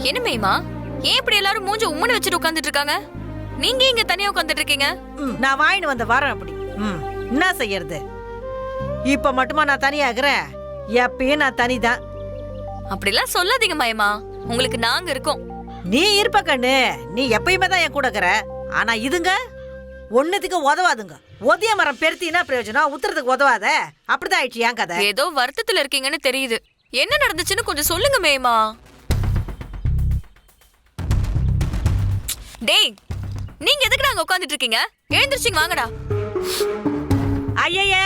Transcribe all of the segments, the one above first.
என்ன மேமா, ஏன் இப்படி எல்லாரும் மூஞ்ச உம்மன வச்சுட்டு உட்கார்ந்துட்டு இருக்காங்க? நீங்க இங்க தனியா உட்கார்ந்துட்டு இருக்கீங்க? நான் வாங்கிட்டு வந்த வரேன் அப்படி. என்ன செய்யறது? இப்ப மட்டுமா நான் தனியாகிறேன்? எப்பயும் நான் தனிதான். அப்படிலாம் சொல்லாதீங்க மாயமா, உங்களுக்கு நாங்க இருக்கோம். நீ இருப்ப கண்ணு, நீ எப்பயுமே தான் என் கூட இருக்கற. ஆனா இதுங்க ஒன்னதுக்கு உதவாதுங்க. ஒதிய மரம் பெருத்தினா பிரயோஜனம், உத்தரத்துக்கு உதவாத. அப்படிதான் ஆயிடுச்சு என் கதை. ஏதோ வருத்தத்துல இருக்கீங்கன்னு தெரியுது. என்ன நடந்துச்சுன்னு கொஞ்சம் சொல்லுங்க மேமா. டேய், நீங்க எதுக்கு நாங்க உட்கார்ந்துட்டு இருக்கீங்க? எழுந்திருச்சிங்க வாங்கடா. ஐயய்ய,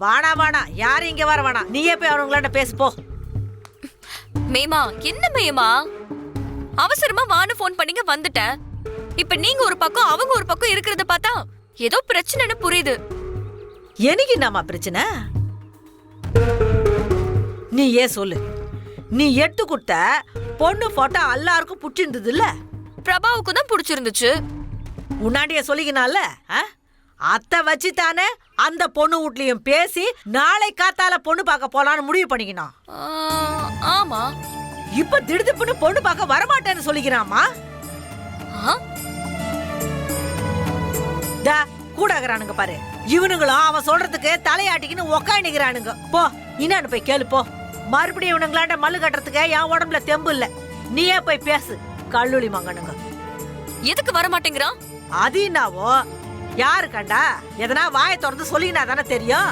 வாணா வாணா, யாரும் இங்க வர வேணாம். நீயே போய் அவனுங்களாண்ட பேசு போ. மேமா, என்ன மேமா அவசரமா வான்னு போன் பண்ணீங்க, வந்துட்டேன். இப்ப நீங்க ஒரு பக்கம் அவங்க ஒரு பக்கம் இருக்கிறத பார்த்தா ஏதோ பிரச்சனைன்னு புரியுது. எனக்கு என்னமா பிரச்சனை? நீ ஏன் சொல்லு. நீ எட்டு குட்ட பொண்ணு போட்டோ எல்லாருக்கும் புடிச்சிருந்தது இல்ல? பிரபாவுக்கு தான் பிடிச்சிருந்துச்சு. உன்னாடிய சொல்லிக்கினால அத்தை வச்சு தானே அந்த பொண்ணு வீட்லயும் பேசி நாளை காத்தால பொண்ணு பார்க்க போலான்னு முடிவு பண்ணிக்கணும். ஆமா. இப்ப திடுதிப்புன்னு பொண்ணு பார்க்க வரமாட்டேன்னு சொல்லிக்கிறாமா. கூடாகிறானுங்க பாரு. இவனுங்களும் அவன் சொல்றதுக்கு தலையாட்டிக்கின்னு உக்காண்டிக்கிறானுங்க. போ, இன்னான்னு போய் கேளு போ. மறுபடியும் இவனுங்களாண்ட மல்லு கட்டுறதுக்கு என் உடம்புல தெம்பு இல்ல. நீயே போய் பேசு. கல்லூலி மங்கனுங்க எதுக்கு வர மாட்டேங்கிறான்? அது என்னவோ யாரு கண்டா? எதனா வாயை திறந்து சொல்லினா தானே தெரியும்.